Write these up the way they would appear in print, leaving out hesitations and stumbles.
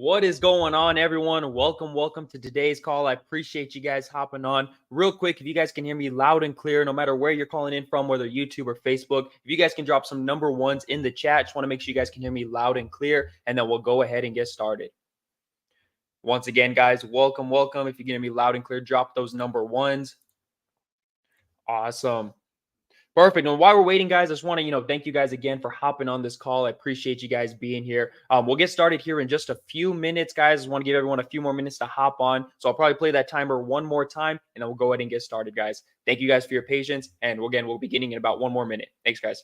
What is going on, everyone? Welcome to today's call. I appreciate you guys hopping on. Real quick, if you guys can hear me loud and clear, no matter where you're calling in from, whether YouTube or Facebook, if you guys can drop some number ones in the chat, just want to make sure you guys can hear me loud and clear, and then we'll go ahead and get started. Once again, guys, welcome. If you can hear me loud and clear, drop those number ones. Awesome. Perfect. And while we're waiting, guys, I just want to, thank you guys again for hopping on this call. I appreciate you guys being here. We'll get started here in just a few minutes, guys. I just want to give everyone a few more minutes to hop on. So I'll probably play that timer one more time, and then we'll go ahead and get started, guys. Thank you guys for your patience. And again, we'll be beginning in about one more minute. Thanks, guys.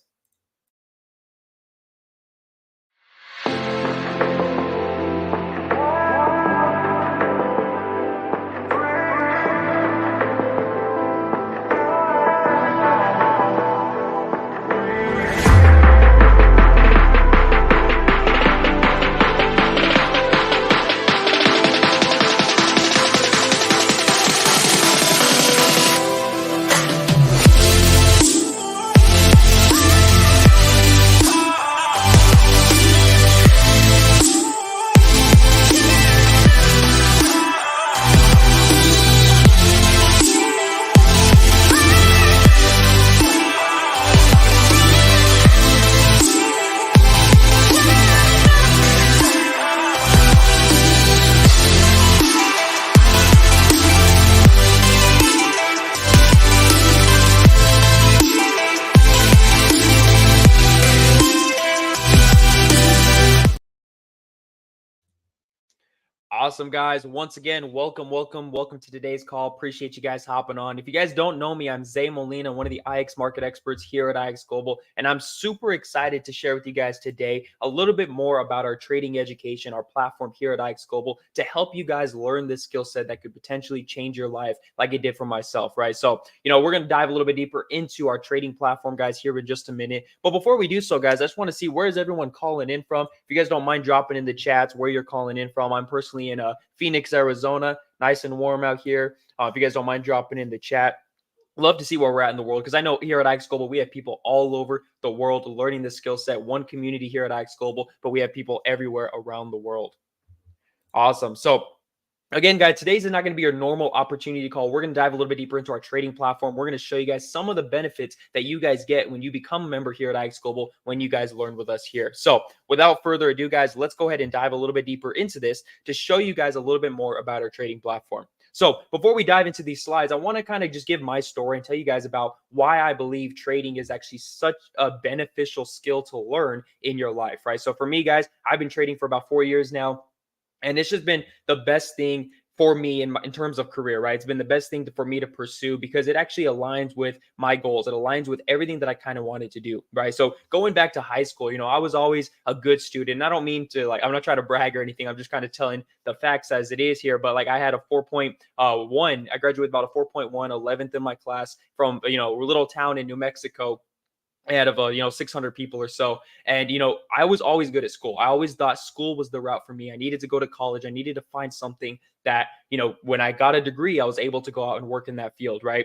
Awesome, guys. Once again, welcome to today's call. Appreciate you guys hopping on. If you guys don't know me, I'm Zay Molina, one of the IX market experts here at IX Global, and I'm super excited to share with you guys today a little bit more about our trading education, our platform here at IX Global, to help you guys learn this skill set that could potentially change your life like it did for myself, right? So, we're going to dive a little bit deeper into our trading platform, guys, here in just a minute. But before we do so, guys, I just want to see, where is everyone calling in from? If you guys don't mind dropping in the chats where you're calling in from. I'm personally in Phoenix, Arizona. Nice and warm out here. If you guys don't mind dropping in the chat, love to see where we're at in the world, because I know here at IX Global, we have people all over the world learning this skill set. One community here at IX Global, but we have people everywhere around the world. Awesome. So again, guys, today's not going to be your normal opportunity call. We're going to dive a little bit deeper into our trading platform. We're going to show you guys some of the benefits that you guys get when you become a member here at IX Global, when you guys learn with us here. So without further ado, guys, let's go ahead and dive a little bit deeper into this to show you guys a little bit more about our trading platform. So before we dive into these slides, I want to kind of just give my story and tell you guys about why I believe trading is actually such a beneficial skill to learn in your life, right? So for me, guys, I've been trading for about 4 years now. And it's just been the best thing for me in terms of career, right? It's been the best thing for me to pursue, because it actually aligns with my goals. It aligns with everything that I kind of wanted to do, right? So going back to high school, I was always a good student. And I don't mean to, I'm not trying to brag or anything. I'm just kind of telling the facts as it is here. But I had a 4.1. I graduated about a 4.1, 11th in my class from, a little town in New Mexico, out of 600 people or so. And I was always good at school. I always thought school was the route for me. I needed to go to college. I needed to find something that, when I got a degree, I was able to go out and work in that field, right?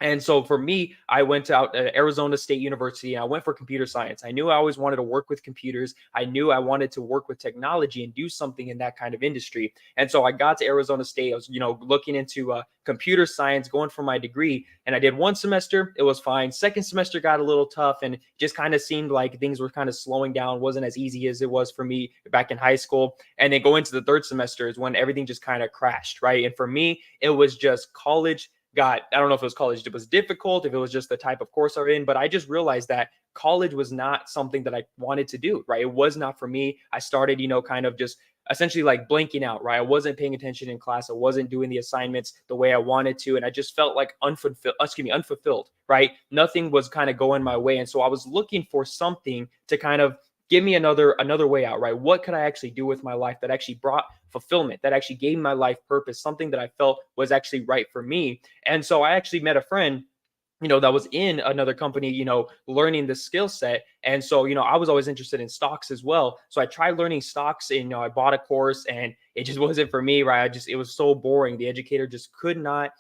And so for me, I went out to Arizona State University, and I went for computer science. I knew I always wanted to work with computers. I knew I wanted to work with technology and do something in that kind of industry. And so I got to Arizona State. I was, looking into computer science, going for my degree. And I did one semester. It was fine. Second semester got a little tough, and just kind of seemed like things were kind of slowing down. It wasn't as easy as it was for me back in high school. And then go into the third semester is when everything just kind of crashed, right? And for me, it was just college. I don't know if it was college, it was difficult, if it was just the type of course I'm in, but I just realized that college was not something that I wanted to do, right? It was not for me. I started, kind of just essentially blanking out, right? I wasn't paying attention in class. I wasn't doing the assignments the way I wanted to. And I just felt like unfulfilled, right? Nothing was kind of going my way. And so I was looking for something to kind of give me another way out, right? What could I actually do with my life that actually brought fulfillment, that actually gave my life purpose, something that I felt was actually right for me? And so I actually met a friend that was in another company, learning the skill set. And so, I was always interested in stocks as well. So I tried learning stocks and, I bought a course and it just wasn't for me, right? It was so boring. The educator just could not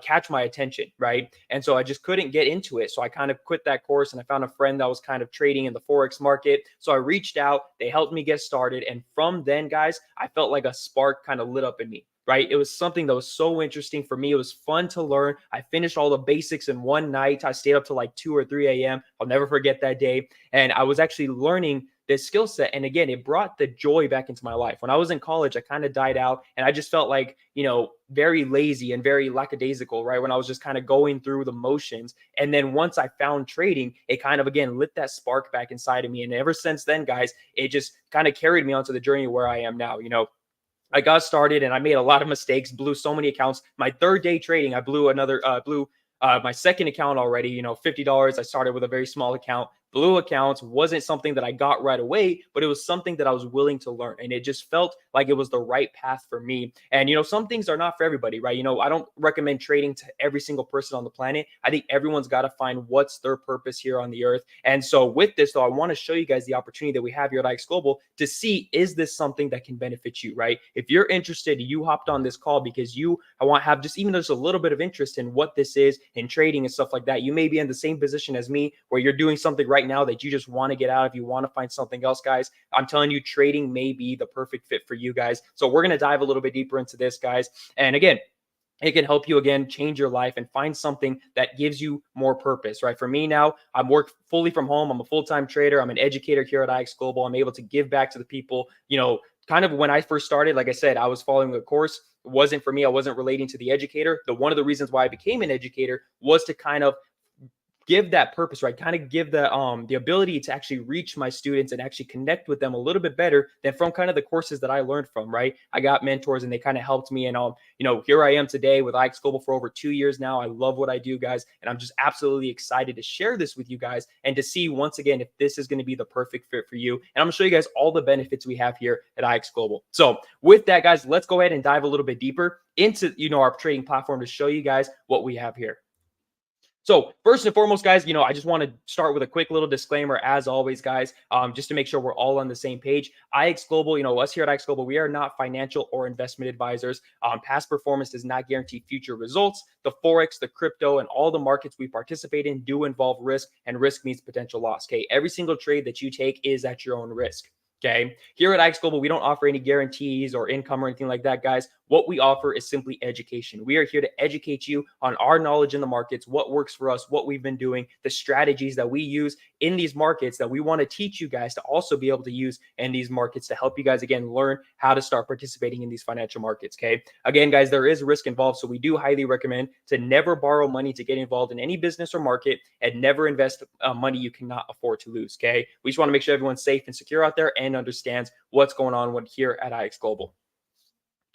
catch my attention, right? And so I just couldn't get into it. So I kind of quit that course and I found a friend that was kind of trading in the Forex market. So I reached out, they helped me get started. And from then, guys, I felt like a spark kind of lit up in me, right? It was something that was so interesting for me. It was fun to learn. I finished all the basics in one night. I stayed up till like 2 or 3 a.m. I'll never forget that day. And I was actually learning this skill set. And again, it brought the joy back into my life. When I was in college, I kind of died out and I just felt like, very lazy and very lackadaisical, right? When I was just kind of going through the motions. And then once I found trading, it kind of again lit that spark back inside of me. And ever since then, guys, it just kind of carried me onto the journey where I am now. I got started and I made a lot of mistakes, blew so many accounts. My third day trading, I blew my second account already, $50. I started with a very small account. Blue accounts wasn't something that I got right away, but it was something that I was willing to learn. And it just felt like it was the right path for me. And, some things are not for everybody, right? I don't recommend trading to every single person on the planet. I think everyone's got to find what's their purpose here on the earth. And so with this, though, I want to show you guys the opportunity that we have here at AEST Global to see, is this something that can benefit you, right? If you're interested, you hopped on this call because I want to have just even just a little bit of interest in what this is in trading and stuff like that. You may be in the same position as me where you're doing something right now that you just want to get out of. You want to find something else, guys. I'm telling you, trading may be the perfect fit for you guys. So we're going to dive a little bit deeper into this, guys. And again, it can help you again change your life and find something that gives you more purpose, right? For me now, I work fully from home. I'm a full-time trader. I'm an educator here at AEST Global. I'm able to give back to the people, kind of when I first started. Like I said, I was following a course. It wasn't for me. I wasn't relating to the educator. One of the reasons why I became an educator was to kind of give that purpose, right? Kind of give the ability to actually reach my students and actually connect with them a little bit better than from kind of the courses that I learned from, right? I got mentors and they kind of helped me. And here I am today with AEST Global for over 2 years now. I love what I do, guys, and I'm just absolutely excited to share this with you guys and to see once again if this is going to be the perfect fit for you. And I'm gonna show you guys all the benefits we have here at AEST Global. So with that, guys, let's go ahead and dive a little bit deeper into our trading platform to show you guys what we have here. So first and foremost, guys, I just want to start with a quick little disclaimer, as always, guys, just to make sure we're all on the same page. AEST Global, us here at AEST Global, we are not financial or investment advisors. Past performance does not guarantee future results. The Forex, the crypto, and all the markets we participate in do involve risk, and risk means potential loss. Okay, every single trade that you take is at your own risk. Okay. Here at AEST Global, we don't offer any guarantees or income or anything like that, guys. What we offer is simply education. We are here to educate you on our knowledge in the markets, what works for us, what we've been doing, the strategies that we use in these markets that we want to teach you guys to also be able to use in these markets to help you guys, again, learn how to start participating in these financial markets. Okay. Again, guys, there is risk involved. So we do highly recommend to never borrow money to get involved in any business or market, and never invest money you cannot afford to lose. Okay. We just want to make sure everyone's safe and secure out there and understands what's going on here at AEST Global.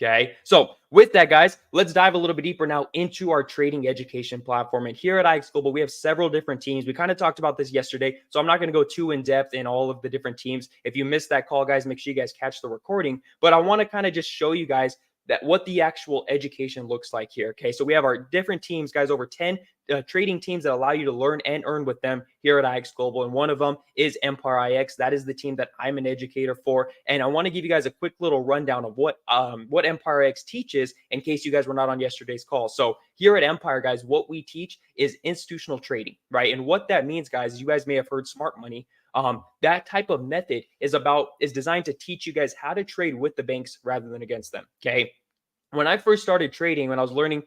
Okay, so with that, guys, let's dive a little bit deeper now into our trading education platform. And here at AEST Global, we have several different teams. We kind of talked about this yesterday, so I'm not going to go too in depth in all of the different teams. If you missed that call, guys, make sure you guys catch the recording. But I want to kind of just show you guys that what the actual education looks like here. Okay, so we have our different teams, guys, over 10 trading teams that allow you to learn and earn with them here at AEST Global. And one of them is Empire IX. That is the team that I'm an educator for. And I want to give you guys a quick little rundown of what Empire IX teaches in case you guys were not on yesterday's call. So here at Empire, guys, what we teach is institutional trading, right? And what that means, guys, is you guys may have heard smart money. That type of method is designed to teach you guys how to trade with the banks rather than against them. Okay. When I first started trading, when I was learning,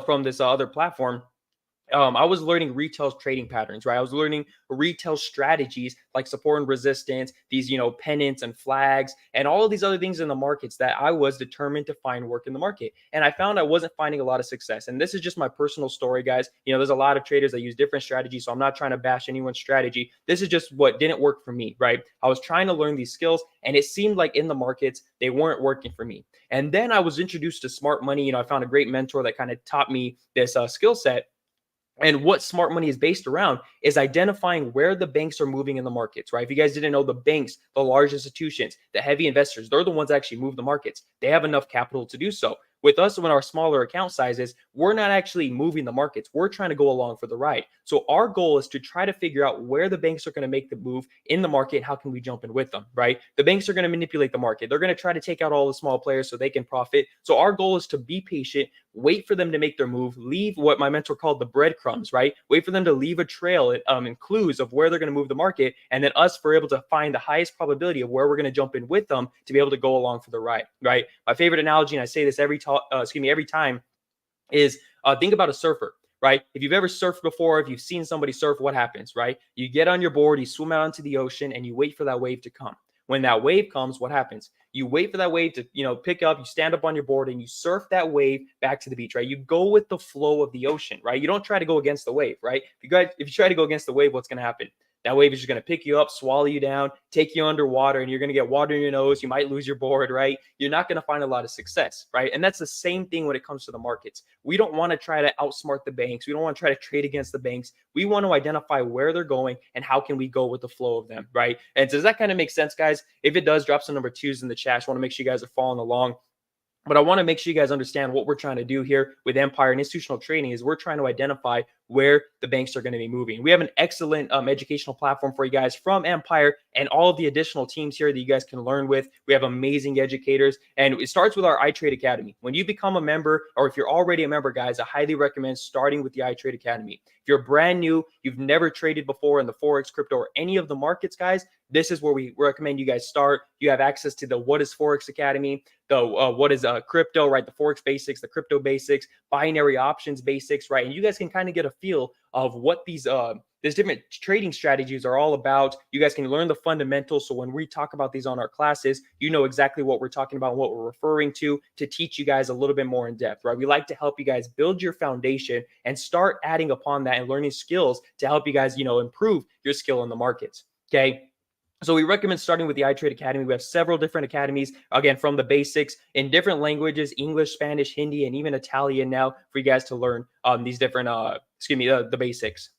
from this other platform, I was learning retail trading patterns, right? I was learning retail strategies like support and resistance, these, pennants and flags, and all of these other things in the markets that I was determined to find work in the market. And I found I wasn't finding a lot of success. And this is just my personal story, guys. There's a lot of traders that use different strategies, so I'm not trying to bash anyone's strategy. This is just what didn't work for me, right? I was trying to learn these skills, and it seemed like in the markets, they weren't working for me. And then I was introduced to smart money. I found a great mentor that kind of taught me this skill set. And what smart money is based around is identifying where the banks are moving in the markets, right? If you guys didn't know, the banks, the large institutions, the heavy investors, they're the ones that actually move the markets. They have enough capital to do so. With us, when our smaller account sizes, we're not actually moving the markets. We're trying to go along for the ride. So our goal is to try to figure out where the banks are going to make the move in the market and how can we jump in with them, right? The banks are going to manipulate the market. They're going to try to take out all the small players so they can profit. So our goal is to be patient, wait for them to make their move, leave what my mentor called the breadcrumbs, right? Wait for them to leave a trail and clues of where they're going to move the market, and then us for able to find the highest probability of where we're going to jump in with them to be able to go along for the ride, right? My favorite analogy, and I say this every time, is think about a surfer, right? If you've ever surfed before, if you've seen somebody surf, what happens, right? You get on your board, you swim out onto the ocean, and you wait for that wave to come. When that wave comes, what happens? You wait for that wave to, pick up, you stand up on your board and you surf that wave back to the beach, right? You go with the flow of the ocean, right? You don't try to go against the wave, right? If you try to go against the wave, what's going to happen? That wave is just going to pick you up, swallow you down, take you underwater, and you're going to get water in your nose. You might lose your board, right? You're not going to find a lot of success, right? And that's the same thing when it comes to the markets. We don't want to try to outsmart the banks. We don't want to try to trade against the banks. We want to identify where they're going and how can we go with the flow of them, right? And does that kind of make sense, guys? If it does, drop some number 2s in the chat. I just want to make sure you guys are following along. But I want to make sure you guys understand what we're trying to do here with Empire and institutional trading is we're trying to identify where the banks are going to be moving. We have an excellent educational platform for you guys from Empire and all of the additional teams here that you guys can learn with. We have amazing educators, and it starts with our iTrade Academy. When you become a member, or if you're already a member, guys, I highly recommend starting with the iTrade Academy. If you're brand new, you've never traded before in the Forex, crypto, or any of the markets, guys, this is where we recommend you guys start. You have access to the What is Forex Academy, the what is crypto, right? The Forex basics, the crypto basics, binary options basics, right? And you guys can kind of get a feel of what these different trading strategies are all about. You guys can learn the fundamentals. So when we talk about these on our classes, you know exactly what we're talking about, what we're referring to teach you guys a little bit more in depth, right? We like to help you guys build your foundation and start adding upon that and learning skills to help you guys, improve your skill in the markets. Okay. So we recommend starting with the iTrade Academy. We have several different academies, again, from the basics in different languages, English, Spanish, Hindi, and even Italian now for you guys to learn these different, the basics.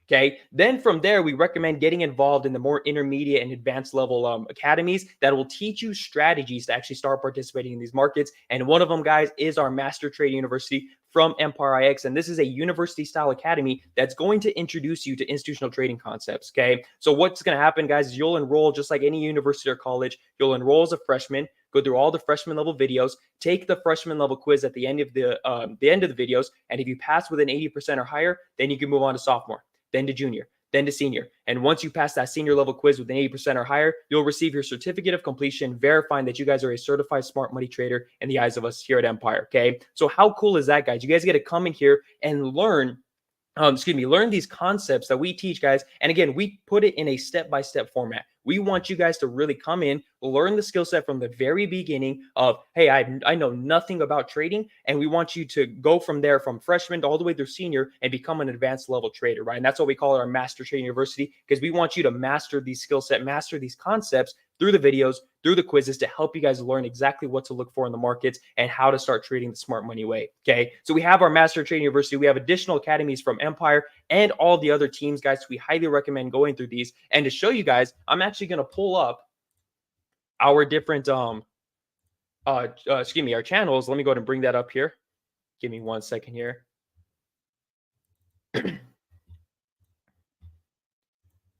Okay. Then from there, we recommend getting involved in the more intermediate and advanced level academies that will teach you strategies to actually start participating in these markets. And one of them, guys, is our Master Trading University from Empire IX. And this is a university style academy that's going to introduce you to institutional trading concepts. Okay. So what's going to happen, guys, is you'll enroll just like any university or college. You'll enroll as a freshman, go through all the freshman level videos, take the freshman level quiz at the end of the videos. And if you pass with an 80% or higher, then you can move on to sophomore, then to junior, then to senior. And once you pass that senior level quiz with an 80% or higher, you'll receive your certificate of completion, verifying that you guys are a certified smart money trader in the eyes of us here at Empire. Okay. So how cool is that, guys? You guys get to come in here and learn these concepts that we teach, guys. And again, we put it in a step-by-step format. We want you guys to really come in, learn the skill set from the very beginning of, hey, I know nothing about trading. And we want you to go from there, from freshman all the way through senior, and become an advanced level trader, right? And that's what we call our Master Trading University, because we want you to master these skill set, master these concepts through the videos, through the quizzes, to help you guys learn exactly what to look for in the markets and how to start trading the smart money way. Okay. So we have our Master Trading University. We have additional academies from Empire and all the other teams, guys. We highly recommend going through these. And to show you guys, I'm actually going to pull up our different, our channels. Let me go ahead and bring that up here. Give me 1 second here.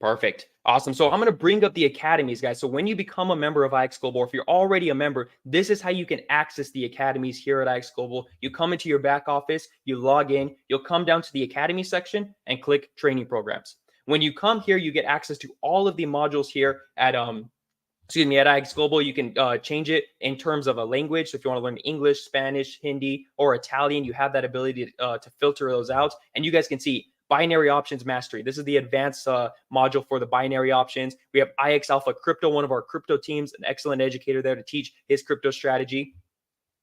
Perfect. Awesome. So I'm going to bring up the academies, guys. So when you become a member of IX Global, or if you're already a member, this is how you can access the academies here at IX Global. You come into your back office, you log in, you'll come down to the academy section and click training programs. When you come here, you get access to all of the modules here at at IX Global. You can change it in terms of a language. So if you want to learn English, Spanish, Hindi, or Italian, you have that ability to filter those out. And you guys can see binary options mastery. This is the advanced module for the binary options. We have IX Alpha Crypto, one of our crypto teams, an excellent educator there to teach his crypto strategy.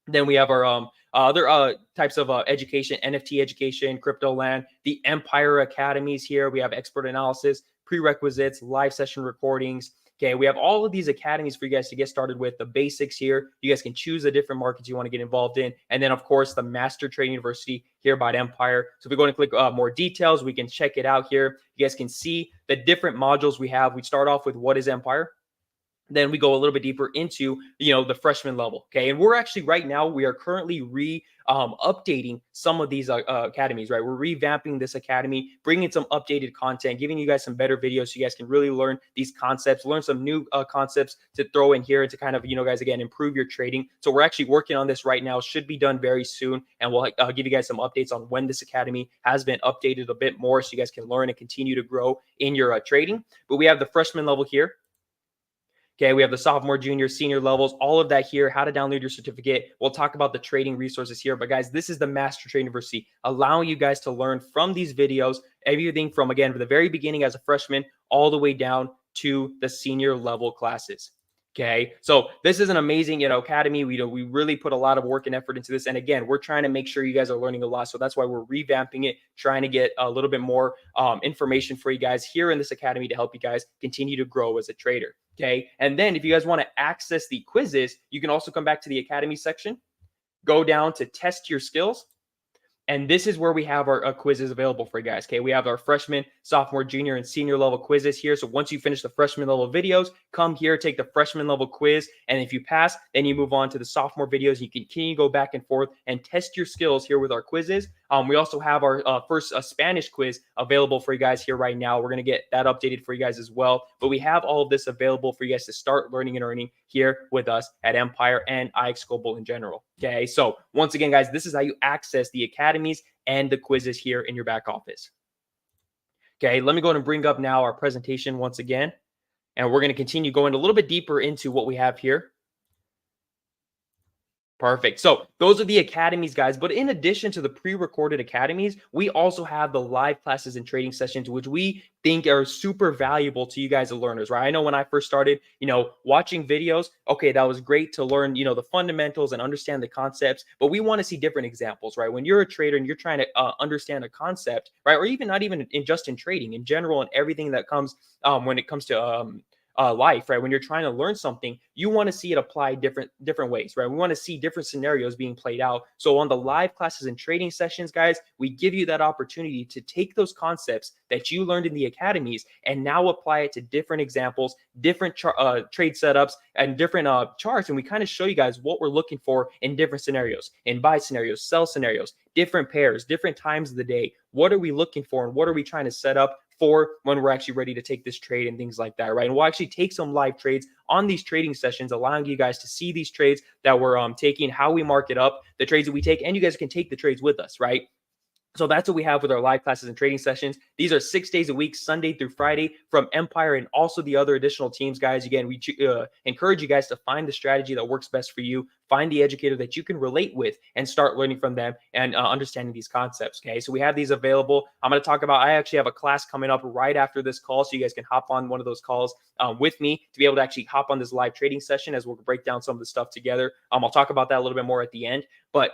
Then we have our other types of education, NFT education, crypto land, the Empire Academies here. We have expert analysis, prerequisites, live session recordings. Okay, we have all of these academies for you guys to get started with. The basics here. You guys can choose the different markets you want to get involved in. And then, of course, the Master Trading University here by Empire. So if we go and click more details, we can check it out here. You guys can see the different modules we have. We start off with what is Empire. Then we go a little bit deeper into, the freshman level. Okay. And we're actually right now, we are currently updating some of these academies, right? We're revamping this academy, bringing some updated content, giving you guys some better videos so you guys can really learn these concepts, learn some new concepts to throw in here to kind of, guys, again, improve your trading. So we're actually working on this right now, should be done very soon. And we'll give you guys some updates on when this academy has been updated a bit more so you guys can learn and continue to grow in your trading. But we have the freshman level here. Okay, we have the sophomore, junior, senior levels, all of that here, how to download your certificate. We'll talk about the trading resources here. But guys, this is the Master Trade University, allowing you guys to learn from these videos, everything from, again, the very beginning as a freshman all the way down to the senior level classes. Okay, so this is an amazing, academy. We really put a lot of work and effort into this. And again, we're trying to make sure you guys are learning a lot. So that's why we're revamping it, trying to get a little bit more information for you guys here in this academy to help you guys continue to grow as a trader. Okay, and then if you guys want to access the quizzes, you can also come back to the academy section, go down to test your skills. And this is where we have our quizzes available for you guys. Okay, we have our freshman, sophomore, junior, and senior level quizzes here. So once you finish the freshman level videos, come here, take the freshman level quiz. And if you pass, then you move on to the sophomore videos. You can continue to go back and forth and test your skills here with our quizzes. We also have our first Spanish quiz available for you guys here right now. We're going to get that updated for you guys as well. But we have all of this available for you guys to start learning and earning here with us at Empire and IX Global in general. Okay, so once again, guys, this is how you access the academies and the quizzes here in your back office. Okay, let me go ahead and bring up now our presentation once again. And we're going to continue going a little bit deeper into what we have here. Perfect. So those are the academies, guys. But in addition to the pre-recorded academies, we also have the live classes and trading sessions, which we think are super valuable to you guys as learners, right? I know when I first started, watching videos, okay, that was great to learn, the fundamentals and understand the concepts, but we want to see different examples, right? When you're a trader and you're trying to understand a concept, right? Or even not even just in trading, in general, and everything that comes when it comes to life, right? When you're trying to learn something, you want to see it applied different ways, right? We want to see different scenarios being played out. So on the live classes and trading sessions, guys, we give you that opportunity to take those concepts that you learned in the academies and now apply it to different examples, different trade setups, and different charts. And we kind of show you guys what we're looking for in different scenarios, in buy scenarios, sell scenarios, different pairs, different times of the day. What are we looking for and what are we trying to set up for when we're actually ready to take this trade and things like that, right? And we'll actually take some live trades on these trading sessions, allowing you guys to see these trades that we're taking, how we mark it up, the trades that we take, and you guys can take the trades with us, right? So that's what we have with our live classes and trading sessions. These are 6 days a week, Sunday through Friday, from Empire and also the other additional teams, guys. Again, we encourage you guys to find the strategy that works best for you, find the educator that you can relate with, and start learning from them and understanding these concepts, okay? So we have these available. I'm going to talk about, I actually have a class coming up right after this call, so you guys can hop on one of those calls with me to be able to actually hop on this live trading session as we'll break down some of the stuff together. I'll talk about that a little bit more at the end, but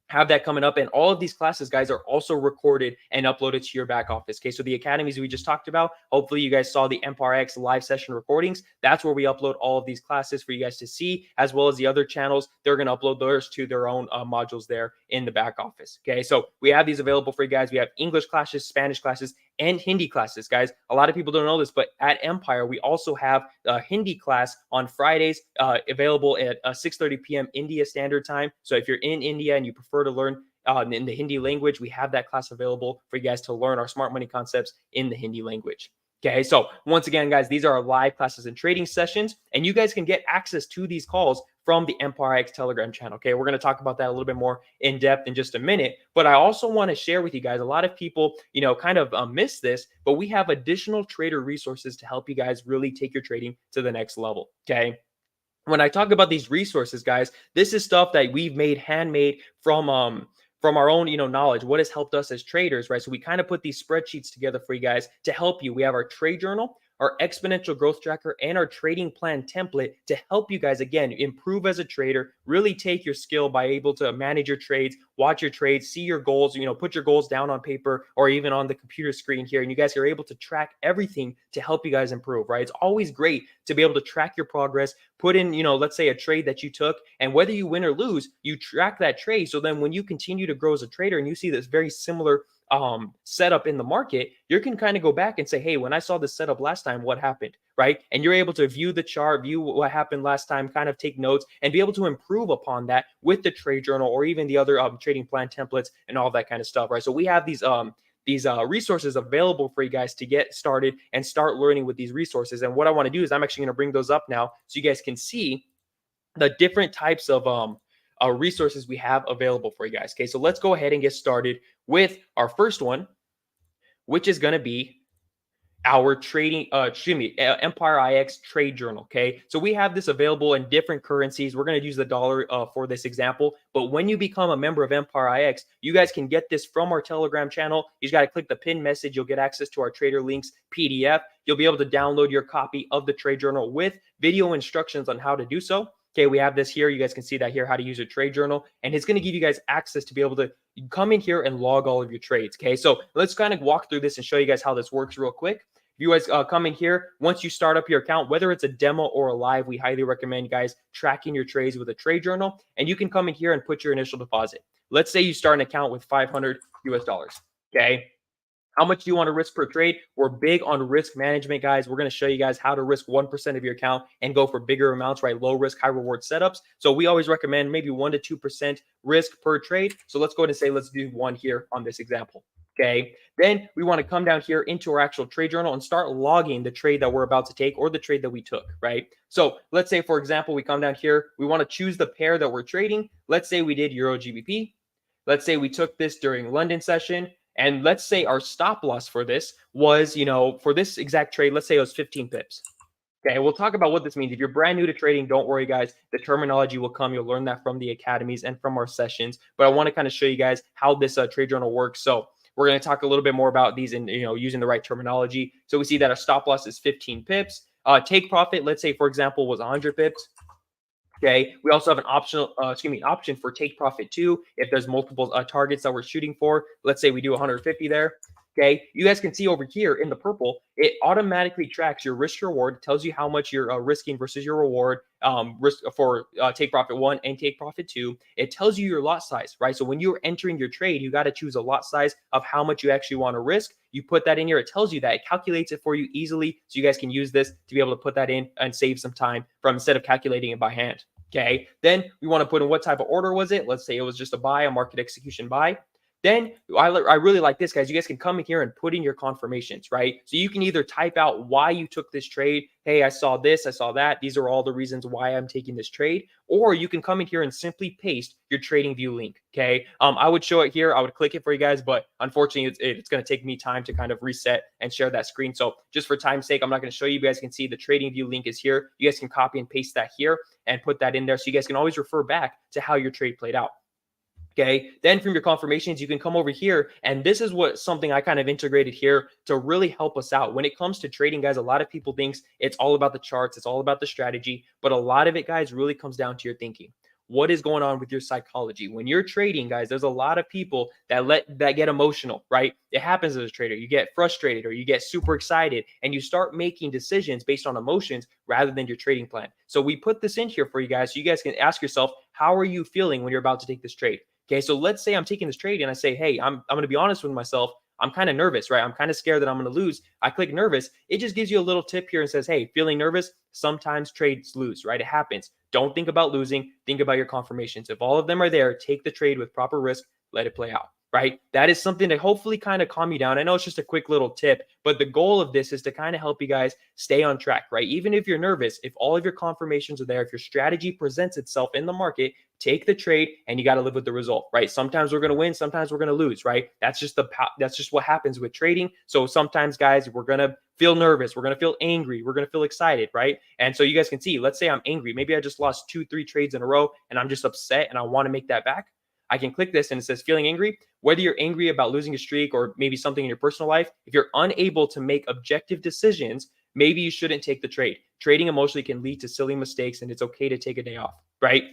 have that coming up. And all of these classes, guys, are also recorded and uploaded to your back office. Okay, so the academies we just talked about, hopefully you guys saw the MPRX live session recordings. That's where we upload all of these classes for you guys to see, as well as the other channels. They're going to upload theirs to their own modules there in the back office. Okay, so we have these available for you guys. We have English classes, Spanish classes, and Hindi classes, guys. A lot of people don't know this, but at Empire, we also have a Hindi class on Fridays available at 6:30 p.m. India Standard Time. So if you're in India and you prefer to learn in the Hindi language, we have that class available for you guys to learn our smart money concepts in the Hindi language. Okay, so once again, guys, these are our live classes and trading sessions, and you guys can get access to these calls from the MPRX Telegram channel. Okay, we're going to talk about that a little bit more in depth in just a minute, but I also want to share with you guys, a lot of people, kind of miss this, but we have additional trader resources to help you guys really take your trading to the next level. Okay. When I talk about these resources, guys, this is stuff that we've made handmade from our own, knowledge, what has helped us as traders, right? So we kind of put these spreadsheets together for you guys to help you. We have our trade journal, our exponential growth tracker, and our trading plan template to help you guys, again, improve as a trader, really take your skill by able to manage your trades, watch your trades, see your goals, put your goals down on paper or even on the computer screen here. And you guys are able to track everything to help you guys improve, right? It's always great to be able to track your progress, put in, let's say a trade that you took, and whether you win or lose, you track that trade. So then when you continue to grow as a trader and you see this very similar setup in the market, you can kind of go back and say, hey, when I saw this setup last time, what happened, right? And you're able to view the chart, view what happened last time, kind of take notes and be able to improve upon that with the trade journal or even the other trading plan templates and all that kind of stuff, right? So we have these resources available for you guys to get started and start learning with these resources. And what I want to do is I'm actually going to bring those up now so you guys can see the different types of resources we have available for you guys. Okay, so let's go ahead and get started with our first one, which is going to be our trading, Empire IX trade journal. Okay, so we have this available in different currencies. We're going to use the dollar for this example, but when you become a member of Empire IX, you guys can get this from our Telegram channel. You just got to click the pin message. You'll get access to our trader links PDF. You'll be able to download your copy of the trade journal with video instructions on how to do so. Okay, we have this here. You guys can see that here, how to use a trade journal. And it's going to give you guys access to be able to come in here and log all of your trades. Okay, so let's kind of walk through this and show you guys how this works real quick. If you guys come in here, once you start up your account, whether it's a demo or a live, we highly recommend you guys tracking your trades with a trade journal. And you can come in here and put your initial deposit. Let's say you start an account with $500 US. Okay. How much do you want to risk per trade? We're big on risk management, guys. We're going to show you guys how to risk 1% of your account and go for bigger amounts, right? Low risk, high reward setups. So we always recommend maybe 1 to 2% risk per trade. So let's go ahead and say, let's do 1 here on this example. Okay. Then we want to come down here into our actual trade journal and start logging the trade that we're about to take or the trade that we took, right? So let's say, for example, we come down here, we want to choose the pair that we're trading. Let's say we did Euro GBP. Let's say we took this during London session. And let's say our stop loss for this was, for this exact trade, let's say it was 15 pips. Okay, we'll talk about what this means. If you're brand new to trading, don't worry, guys. The terminology will come. You'll learn that from the academies and from our sessions. But I want to kind of show you guys how this trade journal works. So we're going to talk a little bit more about these and using the right terminology. So we see that our stop loss is 15 pips. Take profit, let's say, for example, was 100 pips. Okay, we also have an option for take profit 2 if there's multiple targets that we're shooting for. Let's say we do 150 there. Okay, you guys can see over here in the purple, it automatically tracks your risk reward, tells you how much you're risking versus your reward, risk for take profit 1 and take profit 2. It tells you your lot size, right? So when you're entering your trade, you got to choose a lot size of how much you actually want to risk. You put that in here, it tells you that, it calculates it for you easily, so you guys can use this to be able to put that in and save some time from instead of calculating it by hand. Okay, then we want to put in what type of order was it. Let's say it was just a buy, a market execution buy. Then I really like this, guys. You guys can come in here and put in your confirmations, right? So you can either type out why you took this trade. Hey, I saw this, I saw that. These are all the reasons why I'm taking this trade. Or you can come in here and simply paste your trading view link, okay? I would show it here. I would click it for you guys, but unfortunately, it's going to take me time to kind of reset and share that screen. So just for time's sake, I'm not going to show you. You guys can see the trading view link is here. You guys can copy and paste that here and put that in there so you guys can always refer back to how your trade played out. Okay, then from your confirmations, you can come over here. And this is something I kind of integrated here to really help us out. When it comes to trading, guys, a lot of people think it's all about the charts. It's all about the strategy. But a lot of it, guys, really comes down to your thinking. What is going on with your psychology? When you're trading, guys, there's a lot of people that get emotional, right? It happens as a trader. You get frustrated or you get super excited and you start making decisions based on emotions rather than your trading plan. So we put this in here for you guys so you guys can ask yourself, how are you feeling when you're about to take this trade? Okay, so let's say I'm taking this trade and I say, hey, I'm going to be honest with myself. I'm kind of nervous, right? I'm kind of scared that I'm going to lose. I click nervous. It just gives you a little tip here and says, hey, feeling nervous, sometimes trades lose, right? It happens. Don't think about losing. Think about your confirmations. If all of them are there, take the trade with proper risk, let it play out, right? That is something to hopefully kind of calm you down. I know it's just a quick little tip, but the goal of this is to kind of help you guys stay on track, right? Even if you're nervous, if all of your confirmations are there, if your strategy presents itself in the market, take the trade and you got to live with the result, right? Sometimes we're going to win, sometimes we're going to lose, right? That's just what happens with trading. So sometimes, guys, we're going to feel nervous, we're going to feel angry, we're going to feel excited, right? And so you guys can see, let's say I'm angry. Maybe I just lost 2-3 trades in a row and I'm just upset and I want to make that back. I can click this and it says feeling angry. Whether you're angry about losing a streak or maybe something in your personal life, if you're unable to make objective decisions, maybe you shouldn't take the trade. Trading emotionally can lead to silly mistakes and it's okay to take a day off, right?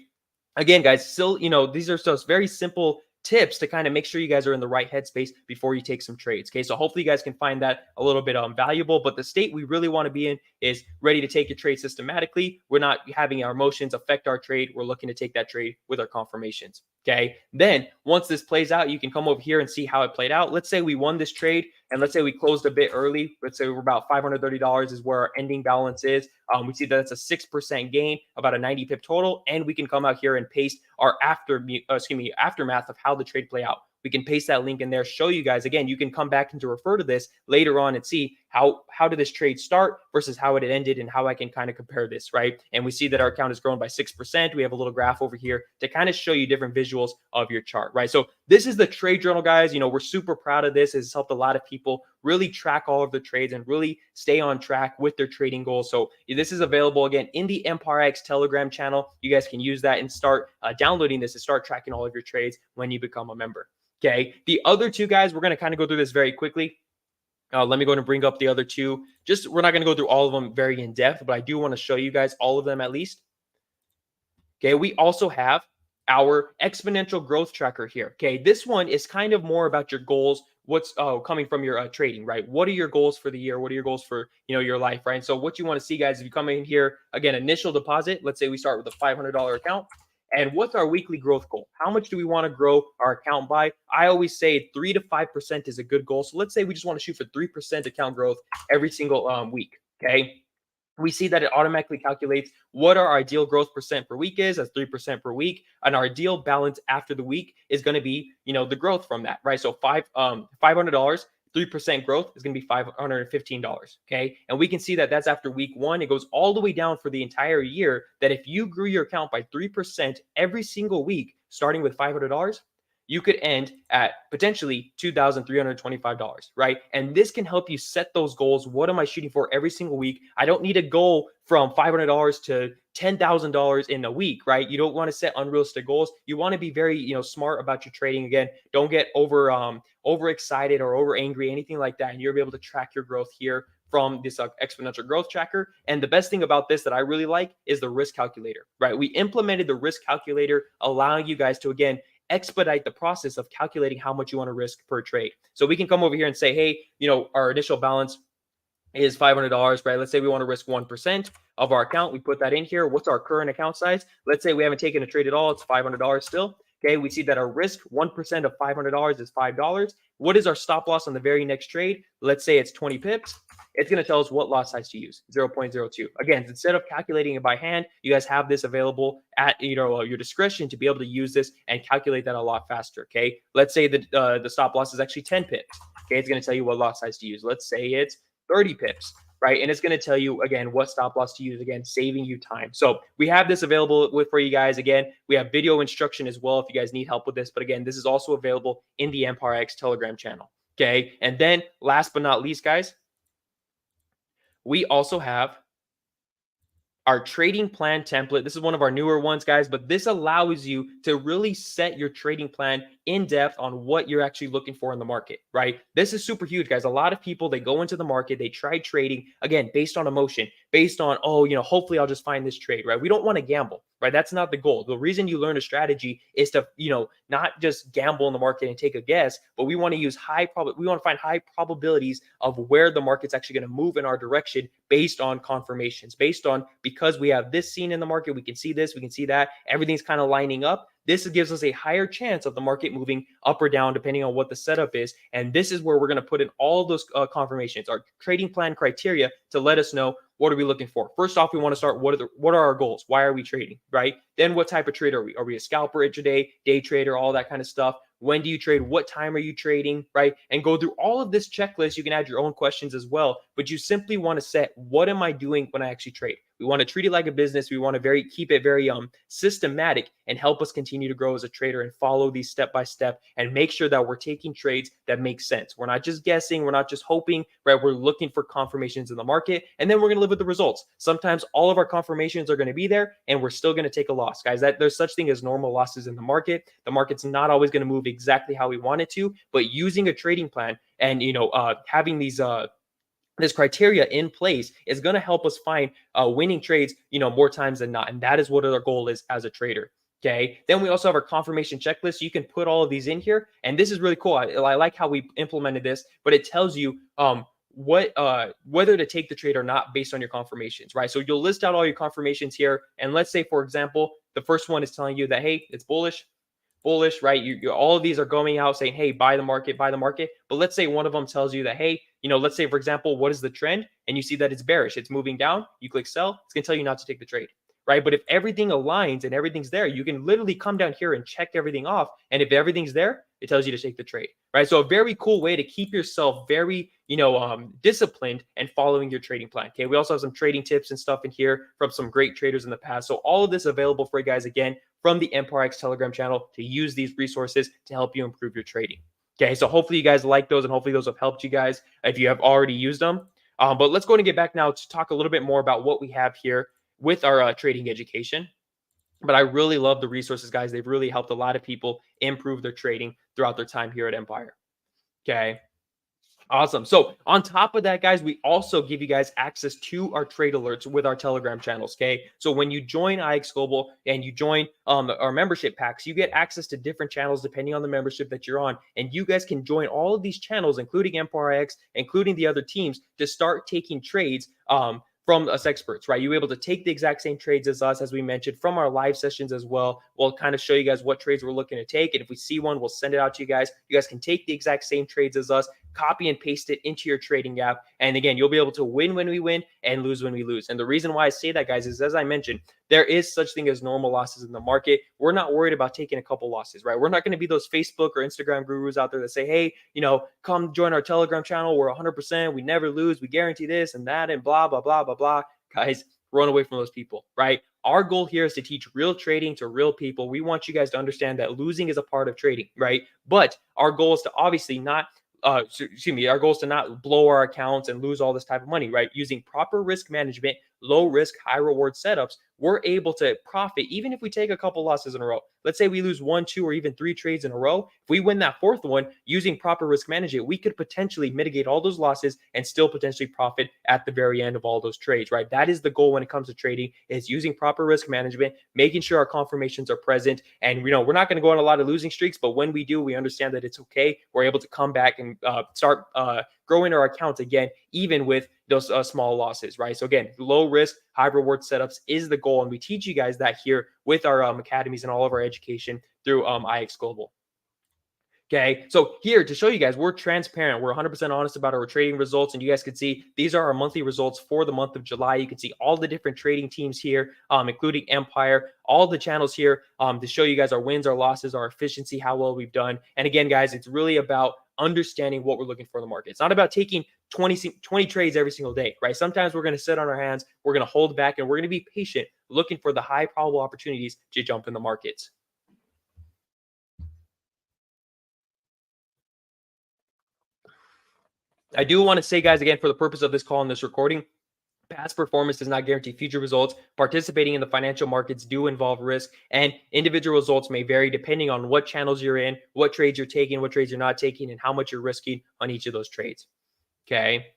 Again, guys, still, these are just very simple tips to kind of make sure you guys are in the right headspace before you take some trades. Okay, so hopefully you guys can find that a little bit valuable. But the state we really want to be in is ready to take your trade systematically. We're not having our emotions affect our trade. We're looking to take that trade with our confirmations. Okay. Then once this plays out, you can come over here and see how it played out. Let's say we won this trade and let's say we closed a bit early. Let's say we're about $530 is where our ending balance is. We see that it's a 6% gain, about a 90 pip total. And we can come out here and paste our aftermath of how the trade play out. We can paste that link in there, show you guys. Again, you can come back and to refer to this later on and see how did this trade start versus how it ended and how I can kind of compare this, right? And we see that our account has grown by 6%. We have a little graph over here to kind of show you different visuals of your chart, right? So this is the trade journal, guys. We're super proud of this. It's helped a lot of people really track all of the trades and really stay on track with their trading goals. So this is available again in the MPRX Telegram channel. You guys can use that and start downloading this and start tracking all of your trades when you become a member. Okay, the other two guys, we're going to kind of go through this very quickly. Let me go and bring up the other two. We're not going to go through all of them very in depth, but I do want to show you guys all of them at least. Okay, we also have our exponential growth tracker here. Okay, this one is kind of more about your goals. What's coming from your trading, right? What are your goals for the year? What are your goals for your life, right? And so what you want to see, guys, if you come in here again, initial deposit. Let's say we start with a $500 account. And what's our weekly growth goal? How much do we want to grow our account by? I always say 3 to 5% is a good goal. So let's say we just want to shoot for 3% account growth every single week. Okay. We see that it automatically calculates what our ideal growth percent per week is, as 3% per week. And our ideal balance after the week is going to be, the growth from that, right? So $500. 3% growth is going to be $515. Okay. And we can see that that's after week one. It goes all the way down for the entire year. That if you grew your account by 3% every single week, starting with $500, you could end at potentially $2,325, right? And this can help you set those goals. What am I shooting for every single week? I don't need a goal from $500 to $10,000 in a week, right? You don't want to set unrealistic goals. You want to be very, smart about your trading. Again, don't get overexcited or over angry, anything like that. And you'll be able to track your growth here from this exponential growth tracker. And the best thing about this that I really like is the risk calculator, right? We implemented the risk calculator, allowing you guys to, again, expedite the process of calculating how much you want to risk per trade. So we can come over here and say, hey, our initial balance is $500, right? Let's say we want to risk 1% of our account. We put that in here. What's our current account size? Let's say we haven't taken a trade at all. It's $500 still. Okay, we see that our risk, 1% of $500 is $5. What is our stop loss on the very next trade? Let's say it's 20 pips. It's going to tell us what lot size to use, 0.02. Again, instead of calculating it by hand, you guys have this available at your discretion to be able to use this and calculate that a lot faster. Okay, let's say that the stop loss is actually 10 pips. Okay, it's going to tell you what lot size to use. Let's say it's 30 pips. Right. And it's going to tell you, again, what stop loss to use, again, saving you time. So we have this available for you guys. Again, we have video instruction as well if you guys need help with this. But again, this is also available in the MPRX Telegram channel. Okay. And then last but not least, guys, we also have our trading plan template. This is one of our newer ones, guys, but this allows you to really set your trading plan in depth on what you're actually looking for in the market, right? This is super huge, guys. A lot of people, they go into the market, they try trading, again, based on emotion, based on, hopefully I'll just find this trade, right? We don't want to gamble, right? That's not the goal. The reason you learn a strategy is to, not just gamble in the market and take a guess, but we want to use we want to find high probabilities of where the market's actually going to move in our direction based on confirmations, based on, because we have this scene in the market, we can see this, we can see that, everything's kind of lining up. This gives us a higher chance of the market moving up or down, depending on what the setup is. And this is where we're going to put in all those confirmations, our trading plan criteria to let us know what are we looking for. First off, we want to start, what are our goals? Why are we trading, right? Then what type of trader are we? Are we a scalper intraday, day trader, all that kind of stuff? When do you trade? What time are you trading, right? And go through all of this checklist. You can add your own questions as well, but you simply want to set, what am I doing when I actually trade? We want to treat it like a business. We want to keep it very systematic and help us continue to grow as a trader and follow these step by step and make sure that we're taking trades that make sense. We're not just guessing. We're not just hoping, right? We're looking for confirmations in the market, and then we're going to live with the results. Sometimes all of our confirmations are going to be there and we're still going to take a loss, guys. There's such thing as normal losses in the market. The market's not always going to move exactly how we want it to, but using a trading plan and, having these, this criteria in place is going to help us find winning trades, more times than not. And that is what our goal is as a trader. Okay. Then we also have our confirmation checklist. You can put all of these in here. And this is really cool. I like how we implemented this, but it tells you whether to take the trade or not based on your confirmations, right? So you'll list out all your confirmations here. And let's say, for example, the first one is telling you that, hey, it's bullish. bullish, right? All of these are going out saying, hey, buy the market, buy the market. But let's say one of them tells you that, hey, let's say, for example, what is the trend? And you see that it's bearish, it's moving down, you click sell, it's going to tell you not to take the trade. Right. But if everything aligns and everything's there, you can literally come down here and check everything off. And if everything's there, it tells you to take the trade. Right. So a very cool way to keep yourself very, disciplined and following your trading plan. Okay. We also have some trading tips and stuff in here from some great traders in the past. So all of this available for you guys, again, from the Empire X Telegram channel, to use these resources to help you improve your trading. Okay. So hopefully you guys like those, and hopefully those have helped you guys if you have already used them. But let's go and get back now to talk a little bit more about what we have here with our trading education. But I really love the resources, guys. They've really helped a lot of people improve their trading throughout their time here at Empire. Okay. Awesome. So on top of that, guys, we also give you guys access to our trade alerts with our Telegram channels. Okay. So when you join IX Global and you join our membership packs, you get access to different channels depending on the membership that you're on. And you guys can join all of these channels, including Empire X, including the other teams, to start taking trades from us experts, right? You're able to take the exact same trades as us, as we mentioned, from our live sessions as well. We'll kind of show you guys what trades we're looking to take. And if we see one, we'll send it out to you guys. You guys can take the exact same trades as us, copy and paste it into your trading app. And again, you'll be able to win when we win and lose when we lose. And the reason why I say that, guys, is as I mentioned, there is such thing as normal losses in the market. We're not worried about taking a couple losses, right? We're not going to be those Facebook or Instagram gurus out there that say, hey, come join our Telegram channel. We're 100%. We never lose. We guarantee this and that and blah, blah, blah, blah, blah. Guys, run away from those people, right? Our goal here is to teach real trading to real people. We want you guys to understand that losing is a part of trading, right? But our goal is to obviously not our goal is to not blow our accounts and lose all this type of money, right? Using proper risk management, low risk, high reward setups, we're able to profit even if we take a couple losses in a row. Let's say we lose 1, 2, or even 3 trades in a row. If we win that fourth one using proper risk management, we could potentially mitigate all those losses and still potentially profit at the very end of all those trades, right? That is the goal when it comes to trading, is using proper risk management, making sure our confirmations are present. And we're not going to go on a lot of losing streaks, but when we do, we understand that it's okay. We're able to come back and start growing our accounts again, even with those small losses, right? So again, low risk, high reward setups is the goal. And we teach you guys that here with our academies and all of our education through IX Global. Okay, so here to show you guys, we're transparent. We're 100% honest about our trading results. And you guys can see these are our monthly results for the month of July. You can see all the different trading teams here, including Empire, all the channels here to show you guys our wins, our losses, our efficiency, how well we've done. And again, guys, it's really about understanding what we're looking for in the market. It's not about taking 20 trades every single day, right? Sometimes we're going to sit on our hands, we're going to hold back, and we're going to be patient, looking for the high probable opportunities to jump in the markets. I do want to say, guys, again, for the purpose of this call and this recording, past performance does not guarantee future results. Participating in the financial markets do involve risk, and individual results may vary depending on what channels you're in, what trades you're taking, what trades you're not taking, and how much you're risking on each of those trades. Okay.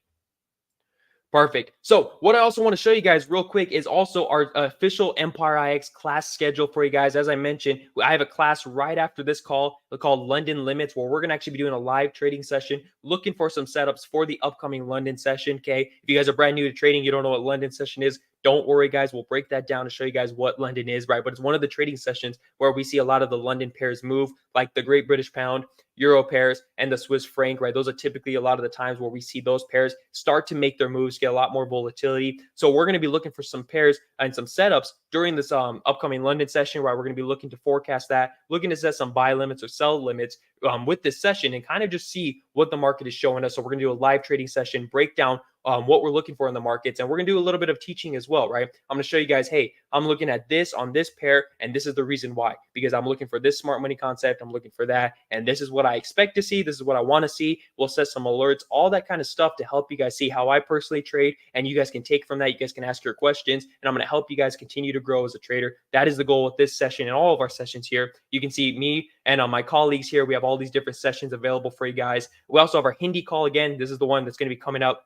Perfect. So what I also want to show you guys real quick is also our official Empire IX class schedule for you guys. As I mentioned, I have a class right after this call called London Limits, where we're going to actually be doing a live trading session, looking for some setups for the upcoming London session. Okay. If you guys are brand new to trading, you don't know what London session is, don't worry, guys. We'll break that down to show you guys what London is, right? But it's one of the trading sessions where we see a lot of the London pairs move, like the Great British Pound, Euro pairs, and the Swiss franc, right? Those are typically a lot of the times where we see those pairs start to make their moves, get a lot more volatility. So we're going to be looking for some pairs and some setups during this upcoming London session, where we're going to be looking to forecast that, looking to set some buy limits or sell limits with this session, and kind of just see what the market is showing us. So we're going to do a live trading session, break down what we're looking for in the markets. And we're going to do a little bit of teaching as well, right? I'm going to show you guys, hey, I'm looking at this on this pair, and this is the reason why, because I'm looking for this smart money concept. I'm looking for that. And this is what I expect to see. This is what I want to see. We'll set some alerts, all that kind of stuff to help you guys see how I personally trade. And you guys can take from that. You guys can ask your questions, and I'm going to help you guys continue to grow as a trader. That is the goal with this session and all of our sessions here. You can see me and my colleagues here. We have all these different sessions available for you guys. We also have our Hindi call again. This is the one that's going to be coming out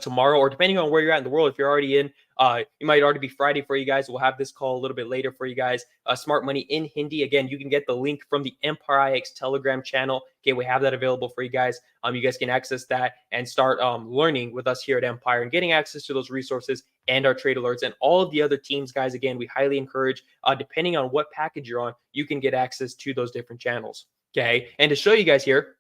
tomorrow, or depending on where you're at in the world. If you're already in, it might already be Friday for you guys. We'll have this call a little bit later for you guys. Smart money in Hindi. Again, you can get the link from the Empire IX Telegram channel. Okay, we have that available for you guys. You guys can access that and start learning with us here at Empire and getting access to those resources and our trade alerts and all of the other teams, guys. Again, we highly encourage, depending on what package you're on, you can get access to those different channels. Okay. And to show you guys here,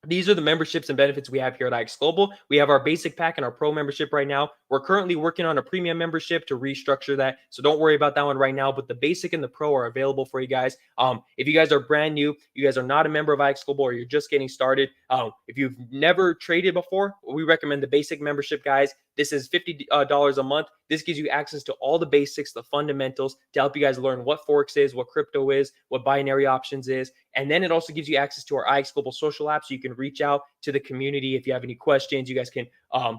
these are the memberships and benefits we have here at AEST Global. We have our basic pack and our pro membership right now. We're currently working on a premium membership to restructure that. So don't worry about that one right now, but the basic and the pro are available for you guys. If you guys are brand new, you guys are not a member of AEST Global, or you're just getting started, if you've never traded before, we recommend the basic membership, guys. This is $50 a month. This gives you access to all the basics, the fundamentals, to help you guys learn what Forex is, what crypto is, what binary options is. And then it also gives you access to our AEST Global social app, so you can reach out to the community if you have any questions. You guys can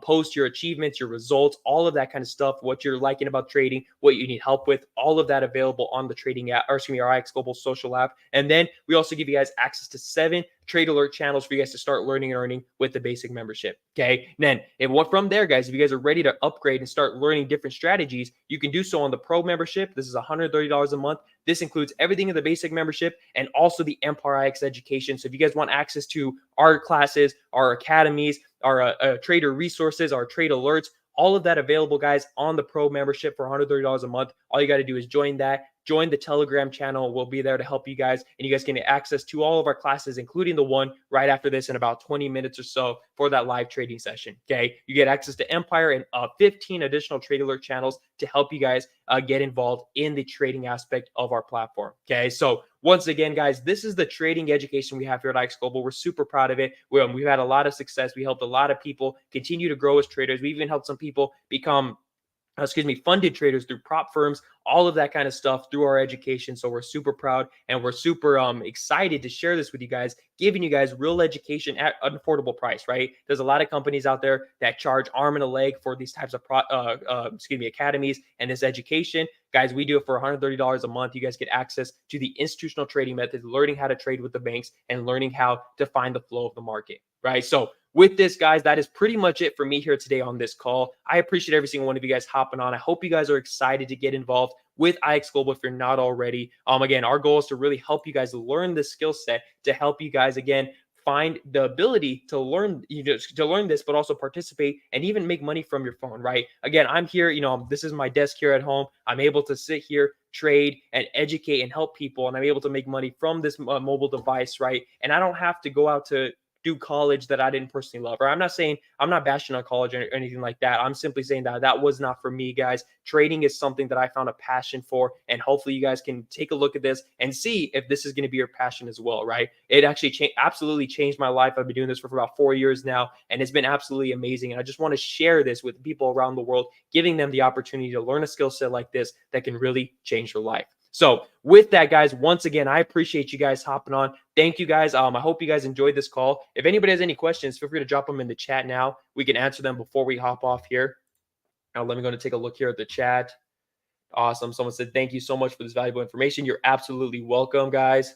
post your achievements, your results, all of that kind of stuff, what you're liking about trading, what you need help with, all of that available on the trading app, or excuse me, our AEST Global social app. And then we also give you guys access to 7 trade alert channels for you guys to start learning and earning with the basic membership. Okay. And then from there, guys, if you guys are ready to upgrade and start learning different strategies, you can do so on the pro membership. This is $130 a month. This includes everything in the basic membership and also the Empire IX education. So if you guys want access to our classes, our academies, our trader resources, our trade alerts, all of that available, guys, on the pro membership for $130 a month. All you got to do is join that. Join the Telegram channel. We'll be there to help you guys, and you guys can get access to all of our classes, including the one right after this in about 20 minutes or so for that live trading session. Okay. You get access to Empire and 15 additional trade alert channels to help you guys get involved in the trading aspect of our platform. Okay. So once again, guys, this is the trading education we have here at AEST Global. We're super proud of it. We've had a lot of success. We helped a lot of people continue to grow as traders. We even helped some people become funded traders through prop firms, all of that kind of stuff through our education. So we're super proud and we're super excited to share this with you guys, giving you guys real education at an affordable price, right? There's a lot of companies out there that charge arm and a leg for these types of academies and this education. Guys, we do it for $130 a month. You guys get access to the institutional trading methods, learning how to trade with the banks, and learning how to find the flow of the market, right? So with this, guys, that is pretty much it for me here today on this call. I appreciate every single one of you guys hopping on. I hope you guys are excited to get involved with AEST Global if you're not already. Again, our goal is to really help you guys learn this skill set, to help you guys, again, find the ability to learn, this, but also participate and even make money from your phone, right? Again, I'm here, this is my desk here at home. I'm able to sit here, trade, and educate and help people, and I'm able to make money from this mobile device, right? And I don't have to go out to do college that I didn't personally love. Or I'm not bashing on college or anything like that. I'm simply saying that was not for me, guys. Trading is something that I found a passion for, and hopefully you guys can take a look at this and see if this is going to be your passion as well, right? It actually absolutely changed my life. I've been doing this for about 4 years now, and it's been absolutely amazing. And I just want to share this with people around the world, giving them the opportunity to learn a skill set like this that can really change their life. So with that, guys, once again, I appreciate you guys hopping on. Thank you, guys. I hope you guys enjoyed this call. If anybody has any questions, feel free to drop them in the chat now. We can answer them before we hop off here. Now, let me go and take a look here at the chat. Awesome. Someone said, thank you so much for this valuable information. You're absolutely welcome, guys.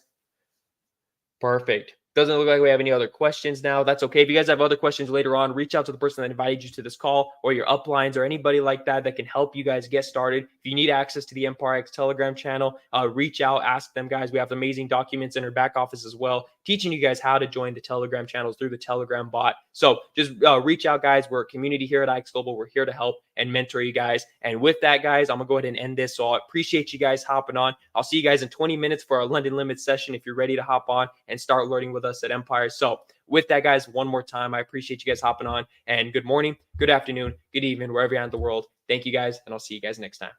Perfect. Doesn't look like we have any other questions now. That's okay. If you guys have other questions later on, reach out to the person that invited you to this call, or your uplines, or anybody like that that can help you guys get started. If you need access to the Empire X Telegram channel, reach out, ask them, guys. We have amazing documents in our back office as well, teaching you guys how to join the Telegram channels through the Telegram bot. So just reach out, guys. We're a community here at AEST Global. We're here to help and mentor you guys. And with that, guys, I'm going to go ahead and end this. So I appreciate you guys hopping on. I'll see you guys in 20 minutes for our London Limit session if you're ready to hop on and start learning with us at Empire. So with that, guys, one more time, I appreciate you guys hopping on, and good morning, good afternoon, good evening, wherever you're at in the world. Thank you, guys, and I'll see you guys next time.